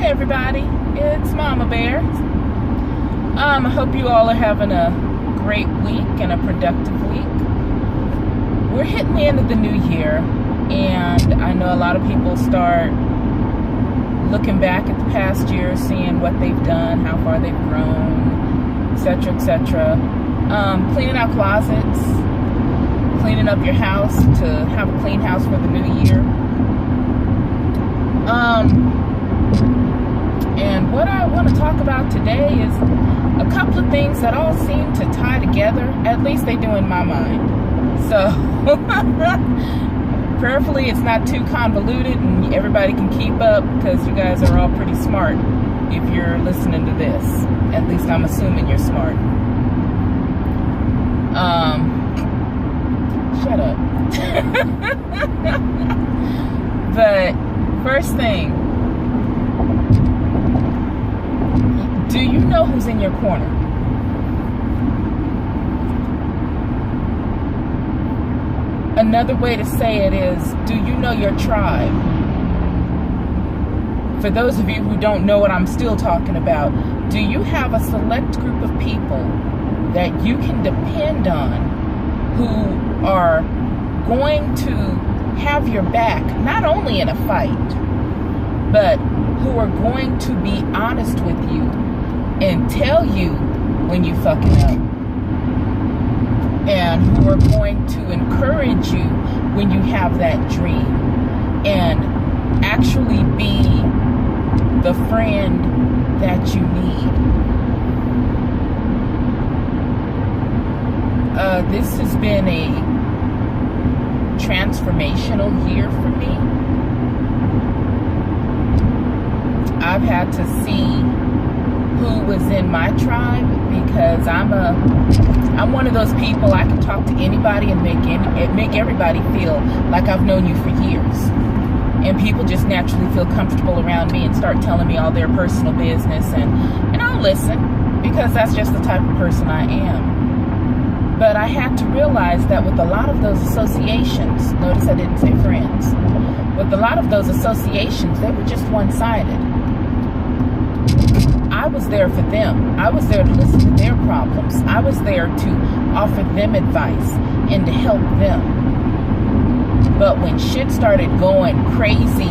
everybody, it's Mama Bear. I hope you all are having a great week and a productive week. We're hitting the end of the new year, and I know a lot of people start looking back at the past year, seeing what they've done, how far they've grown, etc., etc. Cleaning out closets, cleaning up your house to have a clean house for the new year. And what I want to talk about today is a couple of things that all seem to tie together. At least they do in my mind. So, prayerfully it's not too convoluted and everybody can keep up, because you guys are all pretty smart if you're listening to this. At least I'm assuming you're smart. Shut up. But first thing, do you know who's in your corner? Another way to say it is, do you know your tribe? For those of you who don't know what I'm still talking about, do you have a select group of people that you can depend on, who are going to have your back, not only in a fight, but who are going to be honest with you and tell you when you fucking up, and who are going to encourage you when you have that dream, and actually be the friend that you need. This has been a transformational year for me. I've had to see who was in my tribe, because I'm one of those people. I can talk to anybody and make everybody feel like I've known you for years, and people just naturally feel comfortable around me and start telling me all their personal business, and I'll listen, because that's just the type of person I am. But I had to realize that with a lot of those associations, notice I didn't say friends, with a lot of those associations, they were just one-sided. I was there for them. I was there to listen to their problems. I was there to offer them advice and to help them. But when shit started going crazy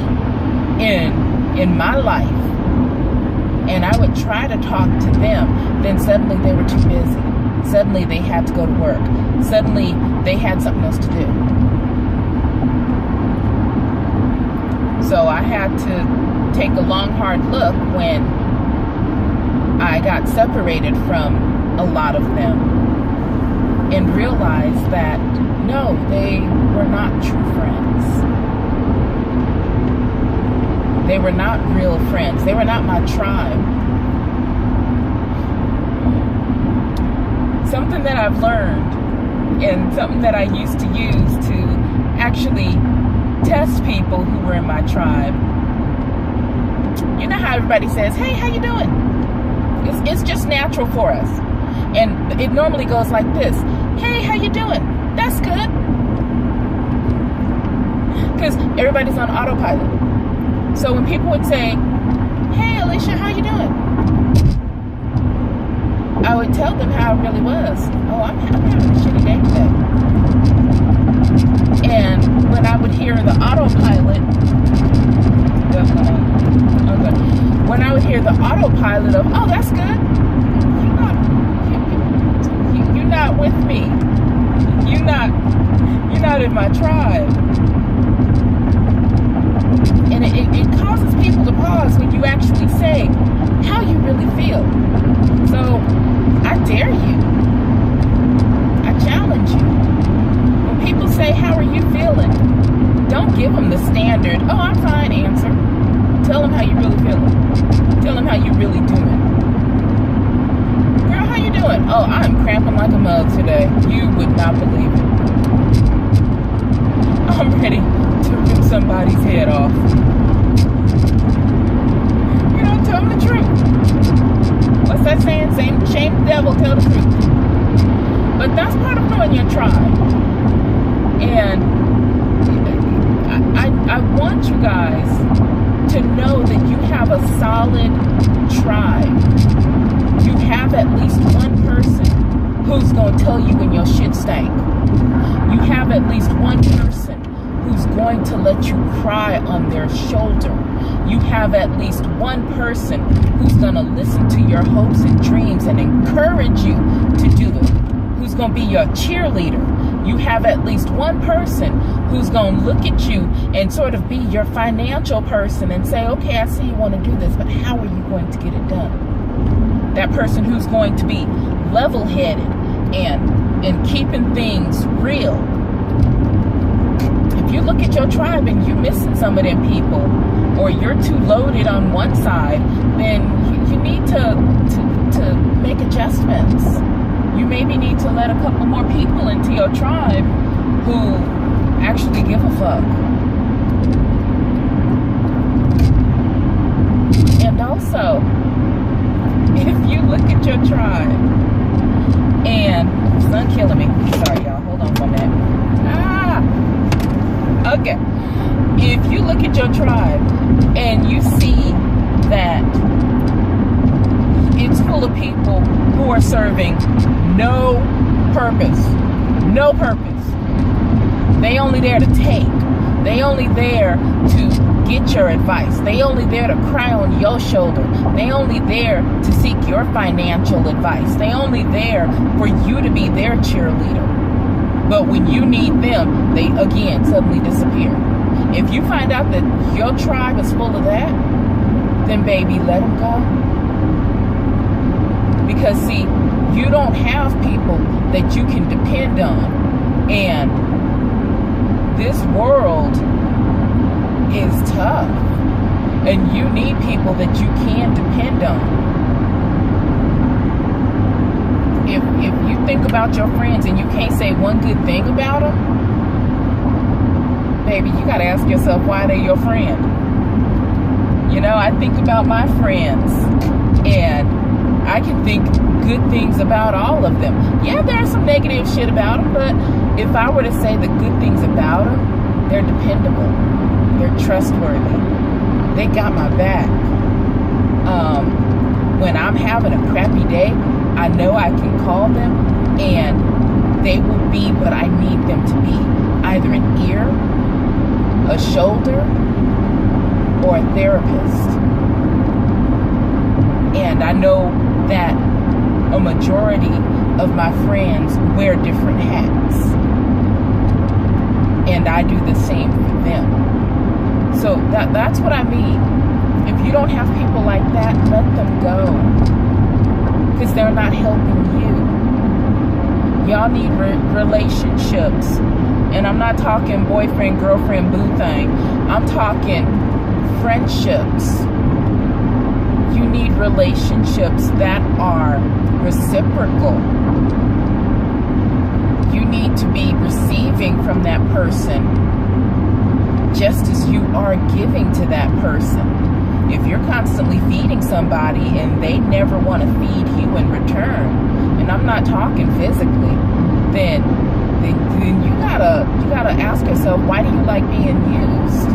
in my life, and I would try to talk to them, then suddenly they were too busy. Suddenly they had to go to work. Suddenly they had something else to do. So I had to take a long, hard look when I got separated from a lot of them, and realized that no, they were not true friends. They were not real friends. They were not my tribe. Something that I've learned, and something that I used to use to actually test people who were in my tribe. You know how everybody says, hey, how you doing? It's just natural for us. And it normally goes like this. Hey, how you doing? That's good. Because everybody's on autopilot. So when people would say, hey, Alicia, how you doing? I would tell them how it really was. Oh, I'm having a shitty day today. And when I would hear the autopilot, when I would hear the autopilot of, oh, that's good. You're not with me. You're not in my tribe. And it causes people to pause when you actually say how you really feel. So I dare you. I challenge you. When people say, how are you feeling? Don't give them the standard, oh, I'm fine answer. Tell them how you really feeling. Tell them how you really doing. Girl, how you doing? Oh, I'm cramping like a mug today. You would not believe it. I'm ready to rip somebody's head off. You know, tell them the truth. What's that saying? Shame the devil, tell the truth. But that's part of knowing your tribe. And I want you guys to know that you have a solid have at least one person who's going to tell you when your shit stank. You have at least one person who's going to let you cry on their shoulder. You have at least one person who's going to listen to your hopes and dreams and encourage you to do it, who's going to be your cheerleader. You have at least one person who's going to look at you and sort of be your financial person and say, okay, I see you want to do this, but how are you going to get it done? That person who's going to be level-headed and keeping things real. If you look at your tribe and you're missing some of them people, or you're too loaded on one side, then you need to make adjustments. You maybe need to let a couple more people into your tribe who actually give a fuck. And also, if you look at your tribe, and sun killing me. Sorry, y'all. Hold on for a minute. Okay. If you look at your tribe and you see that it's full of people who are serving no purpose. No purpose. They only there to take. They only there to get your advice. They only there to cry on your shoulder. They only there to seek your financial advice. They only there for you to be their cheerleader. But when you need them, they again suddenly disappear. If you find out that your tribe is full of that, then baby, let them go. Because see, you don't have people that you can depend on. And this world is tough. And you need people that you can depend on. If you think about your friends and you can't say one good thing about them, baby, you got to ask yourself why they're your friend. You know, I think about my friends and I can think good things about all of them. Yeah, there's some negative shit about them, but if I were to say the good things about them, they're dependable. They're trustworthy. They got my back. When I'm having a crappy day, I know I can call them and they will be what I need them to be. Either an ear, a shoulder, or a therapist. And I know that a majority of my friends wear different hats. And I do the same for them. So that's what I mean. If you don't have people like that, let them go. Because they're not helping you. Y'all need relationships. And I'm not talking boyfriend, girlfriend, boo thing. I'm talking friendships. You need relationships that are reciprocal. You need to be receiving from that person just as you are giving to that person. If you're constantly feeding somebody and they never want to feed you in return, and I'm not talking physically, then you gotta ask yourself, why do you like being used?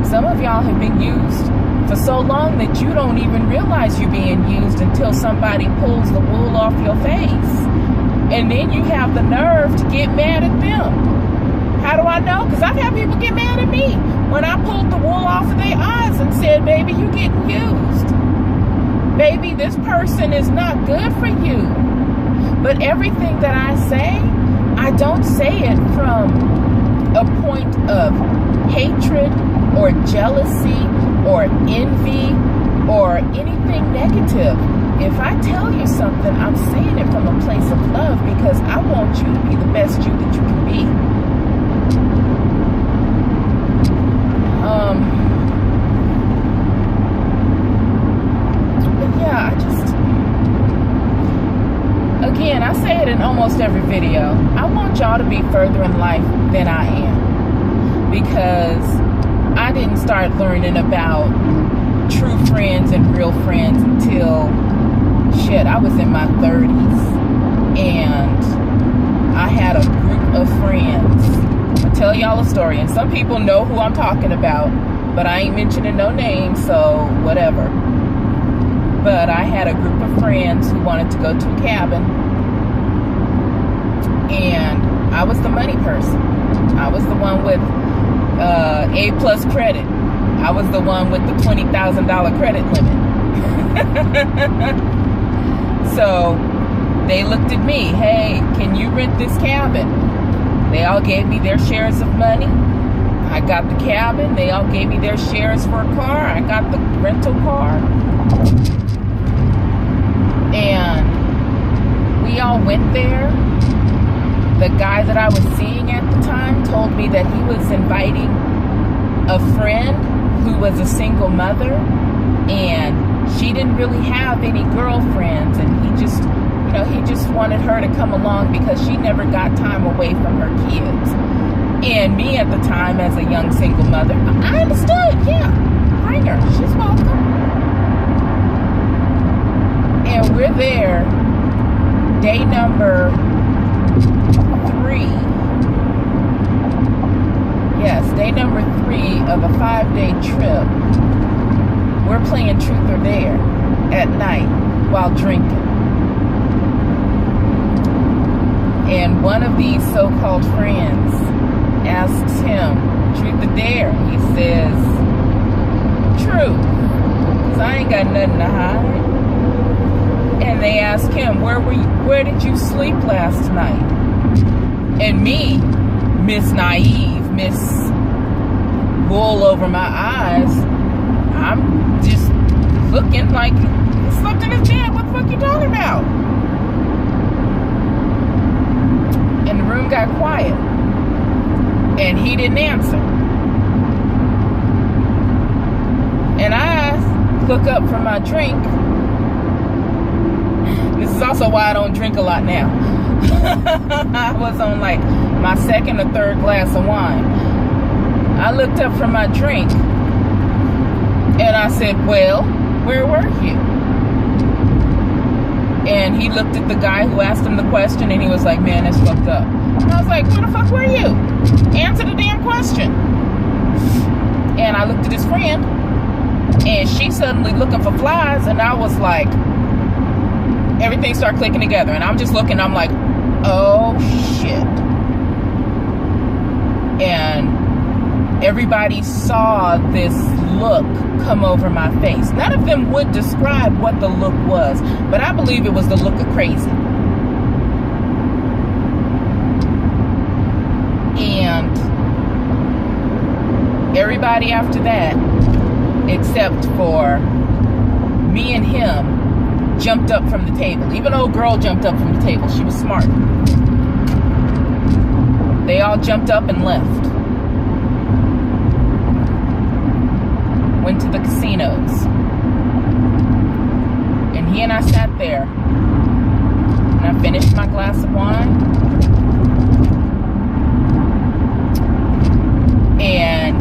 Some of y'all have been used for so long that you don't even realize you're being used until somebody pulls the wool off your face. And then you have the nerve to get mad at them. How do I know? Because I've had people get mad at me when I pulled the wool off of their eyes and said, baby, you're getting used. Baby, this person is not good for you. But everything that I say, I don't say it from a point of hatred or jealousy or envy or anything negative. If I tell you something, I'm saying it from a place of love because I want you to be the best you that you can be. But yeah, again, I say it in almost every video. I want y'all to be further in life than I am. Because I didn't start learning about true friends and real friends until, I was in my 30s. And I had a group of friends. I'll tell y'all a story. And some people know who I'm talking about. But I ain't mentioning no names, so whatever. But I had a group of friends who wanted to go to a cabin, and I was the money person. I was the one with A+ credit. I was the one with the $20,000 credit limit. So they looked at me, hey, can you rent this cabin? They all gave me their shares of money. I got the cabin. They all gave me their shares for a car. I got the rental car. And we all went there. The guy that I was seeing at the time told me that he was inviting a friend who was a single mother, and she didn't really have any girlfriends, and he just wanted her to come along because she never got time away from her kids. And me at the time, as a young single mother, I understood, yeah, bring her, she's welcome. And we're there, day number 3. Yes, day number 3 of a 5-day trip. We're playing Truth or Dare at night while drinking. And one of these so-called friends asks him, Truth or Dare? He says, Truth, because I ain't got nothing to hide. And they ask him, where did you sleep last night? And me, Miss Naive, Miss Wool over my eyes, I'm just looking like, he slept in his bed, what the fuck you talking about? And the room got quiet. And he didn't answer. And I look up from my drink. This is also why I don't drink a lot now. I was on like my 2nd or 3rd glass of wine. I looked up from my drink and I said, well, where were you? And he looked at the guy who asked him the question, and he was like, man, that's fucked up. And I was like, where the fuck were you? Answer the damn question. And I looked at his friend, and she suddenly looking for flies, and I was like, everything started clicking together. And I'm just looking, I'm like, oh shit. And everybody saw this look come over my face. None of them would describe what the look was, but I believe it was the look of crazy. And everybody after that, except for me and him, jumped up from the table. Even old girl jumped up from the table. She was smart. They all jumped up and left. Went to the casinos. And he and I sat there. And I finished my glass of wine. And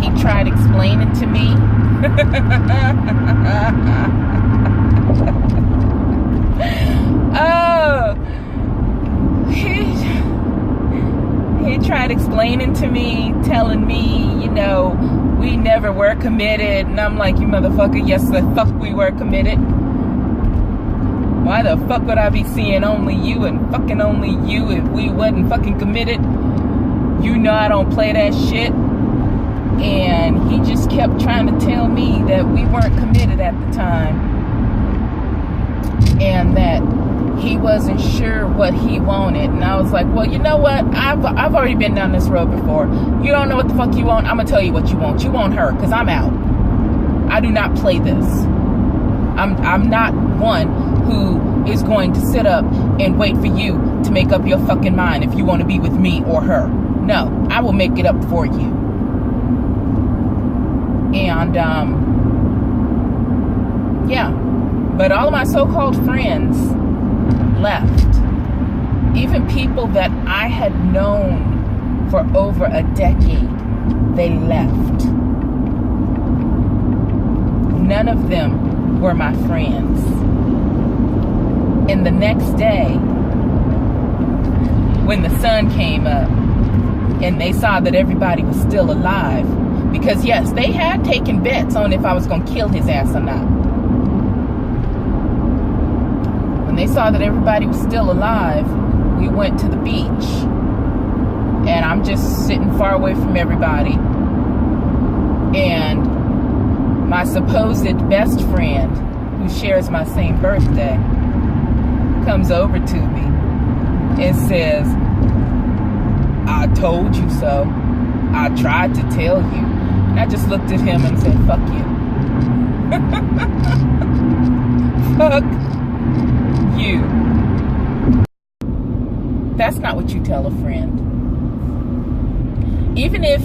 he tried explaining to me. Oh, he tried explaining to me, telling me, you know, we never were committed. And I'm like, you motherfucker, yes the fuck we were committed. Why the fuck would I be seeing only you and fucking only you if we wasn't fucking committed? You know I don't play that shit. And he just kept trying to tell me that we weren't committed at the time, and that he wasn't sure what he wanted. And I was like, well, you know what? I've already been down this road before. You don't know what the fuck you want? I'm gonna tell you what you want. You want her, because I'm out. I do not play this. I'm not one who is going to sit up and wait for you to make up your fucking mind if you want to be with me or her. No, I will make it up for you. And yeah, but all of my so-called friends left. Even people that I had known for over a decade, they left. None of them were my friends. And the next day, when the sun came up and they saw that everybody was still alive, Because yes, they had taken bets on if I was going to kill his ass or not. When they saw that everybody was still alive, we went to the beach. And I'm just sitting far away from everybody. And my supposed best friend, who shares my same birthday, comes over to me and says, "I told you so. I tried to tell you." And I just looked at him and said, "Fuck you." Fuck you. That's not what you tell a friend. Even if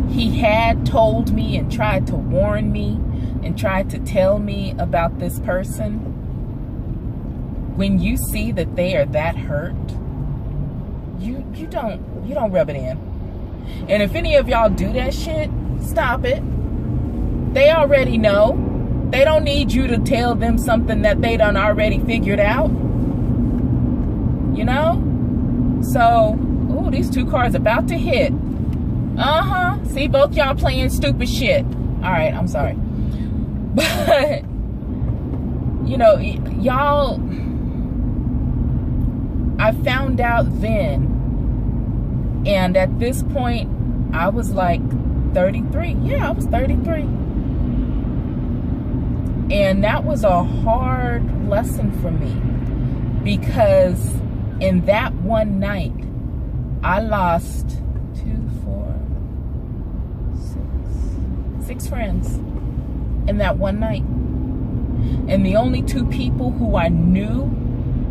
he had told me and tried to warn me and tried to tell me about this person, when you see that they are that hurt, you don't rub it in. And if any of y'all do that shit, stop it. They already know. They don't need you to tell them something that they done already figured out. You know? So, ooh, these two cars about to hit. See, both y'all playing stupid shit. Alright, I'm sorry. But, you know, y'all, I found out then, and at this point, I was like 33. Yeah, I was 33. And that was a hard lesson for me, because in that one night, I lost 6 friends in that one night. And the only 2 people who I knew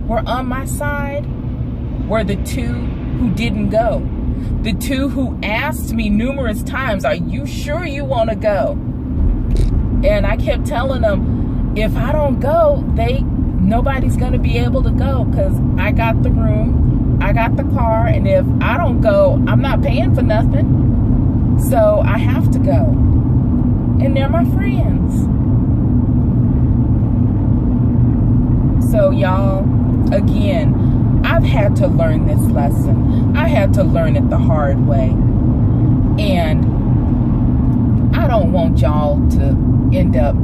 were on my side were the 2 who didn't go. The 2 who asked me numerous times, "Are you sure you want to go?" And I kept telling them, if I don't go, nobody's going to be able to go, because I got the room, I got the car, and if I don't go, I'm not paying for nothing. So I have to go. And they're my friends. So y'all, again, I've had to learn this lesson. I had to learn it the hard way. And I don't want y'all to end up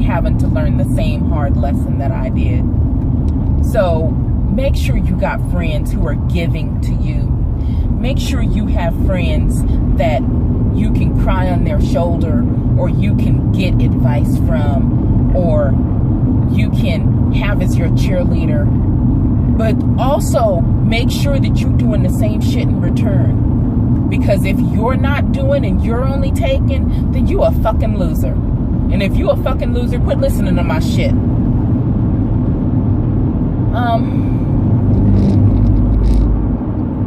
having to learn the same hard lesson that I did. So make sure you got friends who are giving to you. Make sure you have friends that you can cry on their shoulder, or you can get advice from, or you can have as your cheerleader. But also make sure that you're doing the same shit in return. Because if you're not doing and you're only taking, then you a fucking loser. And if you a fucking loser, quit listening to my shit.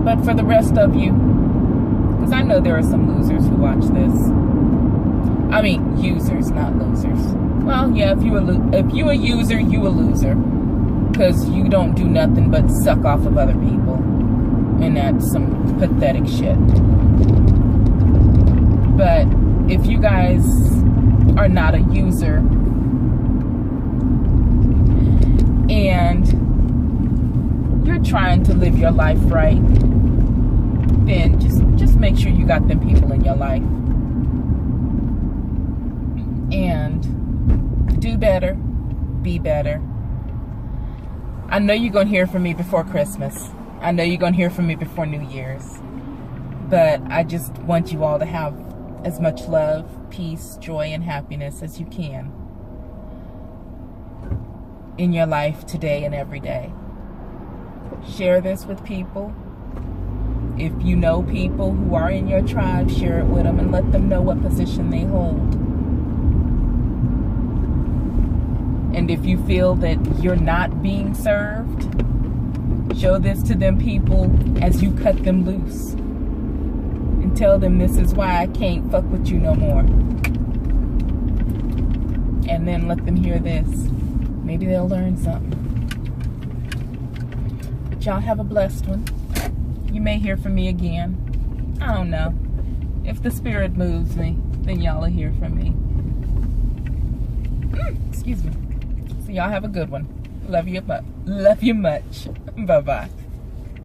But for the rest of you, because I know there are some losers who watch this. I mean, users, not losers. Well, yeah, if you a user, you a loser. Because you don't do nothing but suck off of other people. And that's some pathetic shit. But if you guys are not a user, and you're trying to live your life right, then just make sure you got them people in your life. And do better, be better. I know you're going to hear from me before Christmas. I know you're going to hear from me before New Year's. But I just want you all to have as much love, peace, joy, and happiness as you can in your life today and every day. Share this with people. If you know people who are in your tribe, share it with them and let them know what position they hold. And if you feel that you're not being served, show this to them people as you cut them loose. And tell them, this is why I can't fuck with you no more. And then let them hear this. Maybe they'll learn something. But y'all have a blessed one. You may hear from me again. I don't know. If the spirit moves me, then y'all will hear from me. Excuse me. So y'all have a good one. Love you much. Bye-bye.